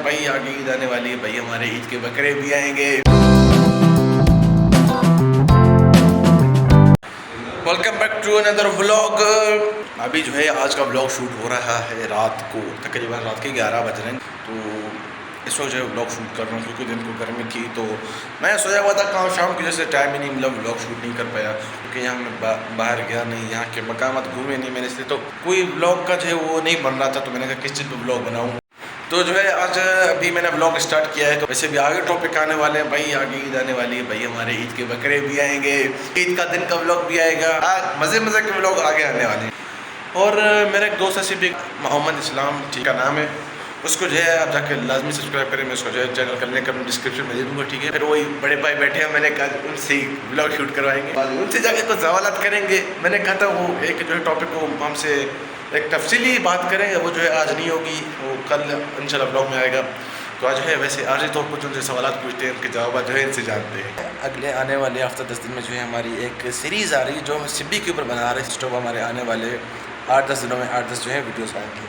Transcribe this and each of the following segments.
بھائی آگے عید آنے والی ہے بھائی، ہمارے عید کے بکرے بھی آئیں گے۔ ویلکم بیک ٹو اندر ولاگ۔ ابھی جو ہے آج کا ولاگ شوٹ ہو رہا ہے رات کو، تقریباً رات کے 11 بج رہے ہیں، تو اس وقت جو ہے ولاگ شوٹ کر رہا ہوں کیونکہ دن کو گرمی تھی تو میں سویا ہوا تھا، کام شام کی وجہ سے ٹائم ہی نہیں ملا، ولاگ شوٹ نہیں کر پایا کیونکہ یہاں میں باہر گیا نہیں، یہاں کے مقامات گھومے نہیں میں نے، اس لیے تو کوئی ولاگ کا جو ہے وہ نہیں بن رہا تھا، تو میں نے کہا کس چیز پہ ولاگ بناؤں۔ تو جو ہے آج ابھی میں نے ولاگ اسٹارٹ کیا ہے، تو ویسے بھی آگے ٹاپک آنے والے ہیں بھائی، آگے عید آنے والی ہے بھائی، ہمارے عید کے بکرے بھی آئیں گے، عید کا دن کا ولاگ بھی آئے گا، مزے مزے کے ولاگ آگے آنے والے ہیں۔ اور میرا ایک دوست ہے بھی محمد اسلام ٹھیک کا نام ہے، اس کو جو ہے آپ جا کے لازمی سبسکرائب کریں، میں اس کو جو ہے چینل کا لنک ڈسکرپشن میں دے دوں گا، ٹھیک ہے۔ پھر وہی بڑے بھائی بیٹھے ہیں، میں نے کہا ان سے ولاگ شوٹ کروائیں گے، ان سے جا کے کچھ سوالات کریں گے، میں نے کہا تھا وہ ایک جو ہے ٹاپک کو ہم سے ایک تفصیلی بات کریں گے، وہ جو ہے آج نہیں ہوگی، وہ کل انشاءاللہ ولاگ میں آئے گا۔ تو آج ہے ویسے عارضی طور پر جو ان سے سوالات پوچھتے ہیں ان کے جوابات جو ہے ان سے جانتے ہیں۔ اگلے آنے والے ہفتہ 10 دن میں جو ہے ہماری ایک سیریز آ رہی ہے جو ہم سبی کے اوپر بنا رہے ہیں، اسٹوب ہمارے آنے والے 8-10 دنوں میں 8-10 جو ہے ویڈیوز آئیں گے۔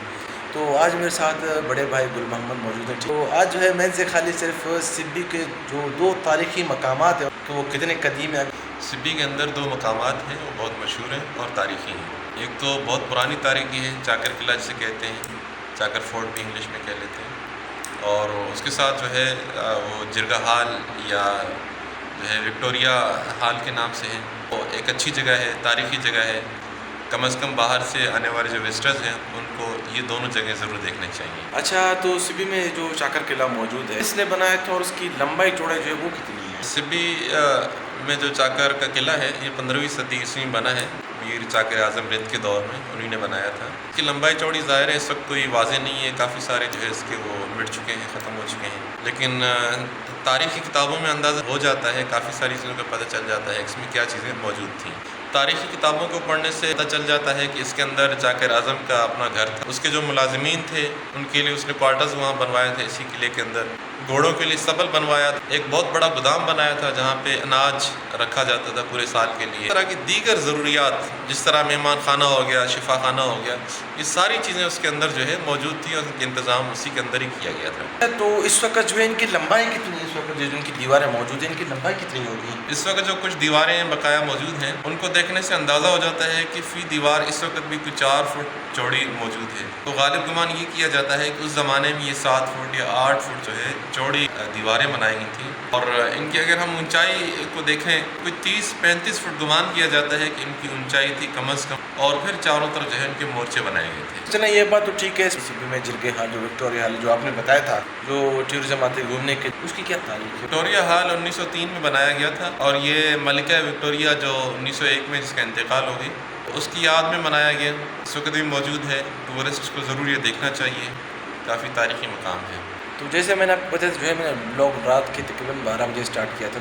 تو آج میرے ساتھ بڑے بھائی گل محمد موجود ہیں، تو آج جو ہے میں سے خالی صرف سبی کے جو 2 تاریخی مقامات ہیں کہ وہ کتنے قدیم ہیں۔ سبی کے اندر 2 مقامات ہیں، وہ بہت مشہور ہیں اور تاریخی ہیں۔ ایک تو بہت پرانی تاریخی ہے، چاکر قلعہ جسے کہتے ہیں، چاکر فورٹ بھی انگلش میں کہہ لیتے ہیں، اور اس کے ساتھ جو ہے وہ جرگہ ہال یا جو ہے وکٹوریہ ہال کے نام سے ہے، وہ ایک اچھی جگہ ہے، تاریخی جگہ ہے، کم از کم باہر سے آنے والے جو وزٹرز ہیں ان کو یہ دونوں جگہیں ضرور دیکھنے چاہیے۔ اچھا، تو سبی میں جو چاکر قلعہ موجود ہے اس نے بنایا تھا اور اس کی لمبائی چوڑائی جو ہے وہ کتنی ہے؟ سبی میں جو چاکر کا قلعہ ہے یہ 15ویں صدی عیسوی میں بنا ہے، میر چاکر اعظم رد کے دور میں انہوں نے بنایا تھا۔ اس کی لمبائی چوڑی ظاہر ہے اس وقت کوئی واضح نہیں ہے، کافی سارے جو ہے اس کے وہ مٹ چکے ہیں، ختم ہو چکے ہیں، لیکن تاریخی کتابوں میں اندازہ ہو جاتا ہے، کافی ساری چیزوں کا پتہ چل جاتا ہے اس میں کیا چیزیں موجود تھیں۔ تاریخی کتابوں کو پڑھنے سے پتہ چل جاتا ہے کہ اس کے اندر چاکر اعظم کا اپنا گھر تھا، اس کے جو ملازمین تھے ان کے لیے اس نے کوارٹرز وہاں بنوائے تھے، اسی قلعے کے اندر گھوڑوں کے لیے سبل بنوایا تھا، ایک بہت بڑا گودام بنایا تھا جہاں پہ اناج رکھا جاتا تھا پورے سال کے لیے، اس طرح کی دیگر ضروریات جس طرح مہمان خانہ ہو گیا، شفا خانہ ہو گیا، یہ ساری چیزیں اس کے اندر جو ہے موجود تھیں اور ان کے انتظام اسی کے اندر ہی کیا گیا تھا۔ تو اس وقت جو ہے ان کی لمبائی کتنی ہے؟ اس وقت جو ان کی دیواریں موجود ہیں ان کی لمبائی کتنی ہوگی؟ اس وقت جو کچھ دیواریں بقایا موجود ہیں ان کو دیکھنے سے اندازہ ہو جاتا ہے کہ فی دیوار اس وقت بھی کوئی 4 فٹ چوڑی موجود ہے، تو غالب گمان یہ کیا جاتا ہے کہ اس زمانے میں یہ 7 فٹ یا 8 فٹ جو ہے چوڑی دیواریں بنائی گئی تھیں، اور ان کی اگر ہم اونچائی کو دیکھیں کوئی 30-35 فٹ گمان کیا جاتا ہے کہ ان کی اونچائی تھی کم از کم، اور پھر چاروں طرف جو ہے ان کے مورچے بنائے گئے تھے۔ چلیں یہ بات تو ٹھیک ہے، سبی میں جرگہ ہال جو وکٹوریہ ہال جو آپ نے بتایا تھا جو ٹورزم آتے گھومنے کے، اس کی کیا تاریخ ہے؟ وکٹوریہ ہال 1903 میں بنایا گیا تھا، اور یہ ملکہ وکٹوریہ جو 1901 میں جس کا انتقال ہو گئی اس کی یاد میں منایا گیا، اس وقت بھی موجود ہے، ٹورسٹ کو ضرور یہ دیکھنا چاہیے، کافی تاریخی مقام ہے۔ تو جیسے میں نے آپ کو بتایا جو ہے میں نے ولاگ رات کے تقریباً 12 بجے اسٹارٹ کیا تھا،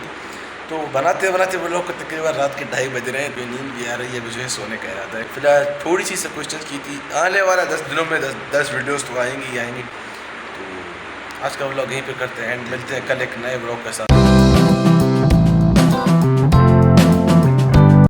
تو بناتے بناتے وہ لوگ کو تقریباً رات کے 2:30 بج رہے ہیں، تو نیند بھی آ رہی ہے، جو ہے سونے کا ارادہ ہے۔ فی الحال تھوڑی سی سب کوشچنس کی تھی، آنے والا 10 دنوں میں 10 ویڈیوز تو آئیں گی ہی آئیں گی، تو آج کا ولاگ یہیں پہ کرتے ہیں اینڈ، ملتے ہیں کل ایک نئے ولاگ کے ساتھ۔